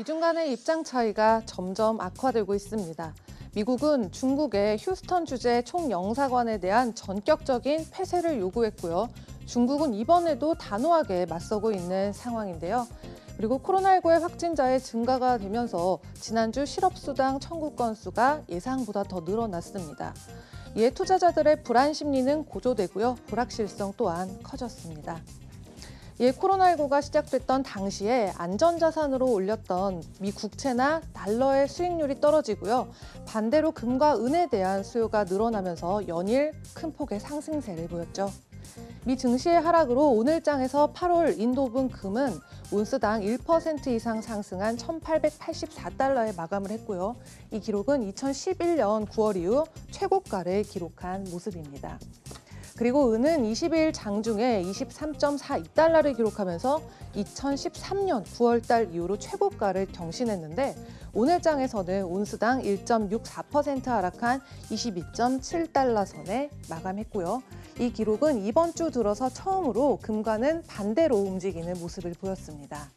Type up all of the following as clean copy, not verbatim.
미중 간의 입장 차이가 점점 악화되고 있습니다. 미국은 중국의 휴스턴 주재 총영사관에 대한 전격적인 폐쇄를 요구했고요. 중국은 이번에도 단호하게 맞서고 있는 상황인데요. 그리고 코로나19의 확진자의 증가가 되면서 지난주 실업수당 청구 건수가 예상보다 더 늘어났습니다. 이에 투자자들의 불안 심리는 고조되고요. 불확실성 또한 커졌습니다. 이에 코로나19가 시작됐던 당시에 안전자산으로 올렸던 미 국채나 달러의 수익률이 떨어지고요. 반대로 금과 은에 대한 수요가 늘어나면서 연일 큰 폭의 상승세를 보였죠. 미 증시의 하락으로 오늘장에서 8월 인도분 금은 온스당 1% 이상 상승한 1,884달러에 마감을 했고요. 이 기록은 2011년 9월 이후 최고가를 기록한 모습입니다. 그리고 은은 22일 장중에 23.42달러를 기록하면서 2013년 9월 달 이후로 최고가를 경신했는데 오늘장에서는 온스당 1.64% 하락한 22.7달러 선에 마감했고요. 이 기록은 이번 주 들어서 처음으로 금과는 반대로 움직이는 모습을 보였습니다.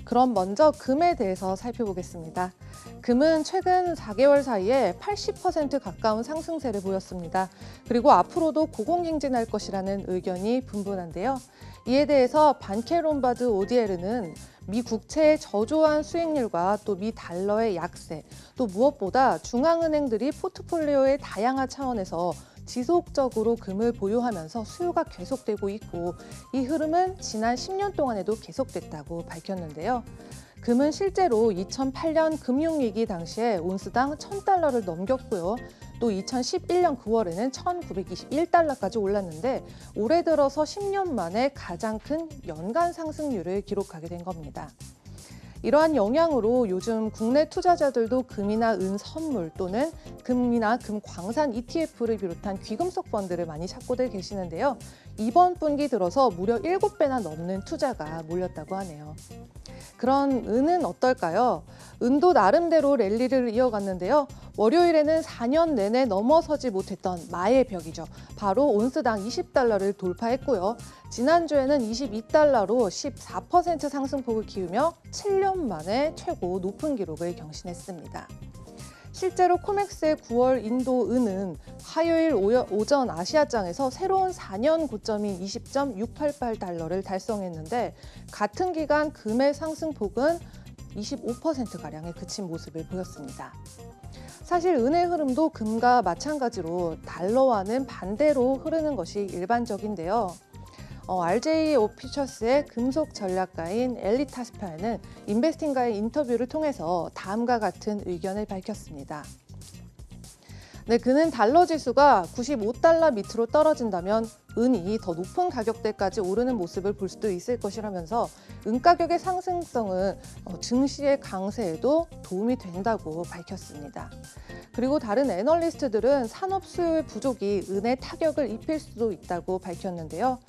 그럼 먼저 금에 대해서 살펴보겠습니다. 금은 최근 4개월 사이에 80% 가까운 상승세를 보였습니다. 그리고 앞으로도 고공행진할 것이라는 의견이 분분한데요. 이에 대해서 반케롬바드 오디에르는 미 국채의 저조한 수익률과 또 미 달러의 약세, 또 무엇보다 중앙은행들이 포트폴리오의 다양한 차원에서 지속적으로 금을 보유하면서 수요가 계속되고 있고 이 흐름은 지난 10년 동안에도 계속됐다고 밝혔는데요. 금은 실제로 2008년 금융위기 당시에 온스당 1,000달러를 넘겼고요. 또 2011년 9월에는 1,921달러까지 올랐는데 올해 들어서 10년 만에 가장 큰 연간 상승률을 기록하게 된 겁니다. 이러한 영향으로 요즘 국내 투자자들도 금이나 은 선물 또는 금이나 금 광산 ETF를 비롯한 귀금속 펀드를 많이 찾고들 계시는데요. 이번 분기 들어서 무려 7배나 넘는 투자가 몰렸다고 하네요. 그런 은은 어떨까요? 은도 나름대로 랠리를 이어갔는데요. 월요일에는 4년 내내 넘어서지 못했던 마의 벽이죠. 바로 온스당 20달러를 돌파했고요. 지난주에는 22달러로 14% 상승폭을 키우며 7년 만에 최고 높은 기록을 경신했습니다. 실제로 코맥스의 9월 인도 은은 화요일 오전 아시아장에서 새로운 4년 고점인 20.688달러를 달성했는데 같은 기간 금의 상승폭은 25%가량에 그친 모습을 보였습니다. 사실 은의 흐름도 금과 마찬가지로 달러와는 반대로 흐르는 것이 일반적인데요. RJ 오피처스의 금속 전략가인 엘리 타스파야는 인베스팅가의 인터뷰를 통해서 다음과 같은 의견을 밝혔습니다. 네, 그는 달러 지수가 95달러 밑으로 떨어진다면 은이 더 높은 가격대까지 오르는 모습을 볼 수도 있을 것이라면서 은 가격의 상승성은 증시의 강세에도 도움이 된다고 밝혔습니다. 그리고 다른 애널리스트들은 산업 수요의 부족이 은에 타격을 입힐 수도 있다고 밝혔는데요.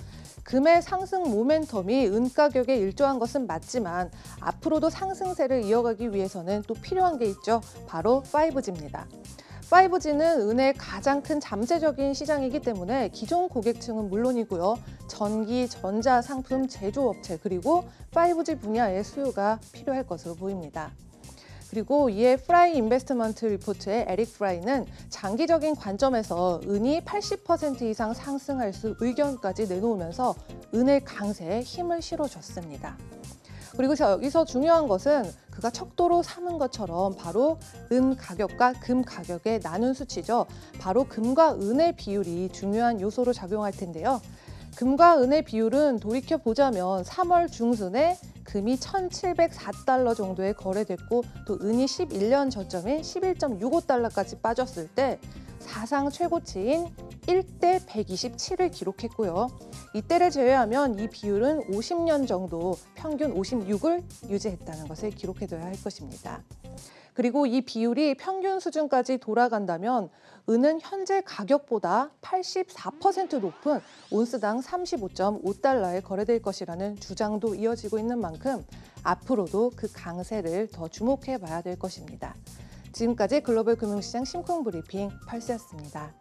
금의 상승 모멘텀이 은 가격에 일조한 것은 맞지만 앞으로도 상승세를 이어가기 위해서는 또 필요한 게 있죠. 바로 5G입니다. 5G는 은의 가장 큰 잠재적인 시장이기 때문에 기존 고객층은 물론이고요. 전기, 전자, 상품, 제조업체 그리고 5G 분야의 수요가 필요할 것으로 보입니다. 그리고 이에 프라이 인베스트먼트 리포트의 에릭 프라이는 장기적인 관점에서 은이 80% 이상 상승할 수 의견까지 내놓으면서 은의 강세에 힘을 실어줬습니다. 그리고 여기서 중요한 것은 그가 척도로 삼은 것처럼 바로 은 가격과 금 가격의 나눈 수치죠. 바로 금과 은의 비율이 중요한 요소로 작용할 텐데요. 금과 은의 비율은 돌이켜보자면 3월 중순에 금이 1,704달러 정도에 거래됐고 또 은이 11년 저점인 11.65달러까지 빠졌을 때 사상 최고치인 1대 127을 기록했고요. 이때를 제외하면 이 비율은 50년 정도 평균 56을 유지했다는 것을 기록해둬야 할 것입니다. 그리고 이 비율이 평균 수준까지 돌아간다면 은은 현재 가격보다 84% 높은 온스당 35.5달러에 거래될 것이라는 주장도 이어지고 있는 만큼 앞으로도 그 강세를 더 주목해 봐야 될 것입니다. 지금까지 글로벌 금융시장 심쿵 브리핑 펄스였습니다.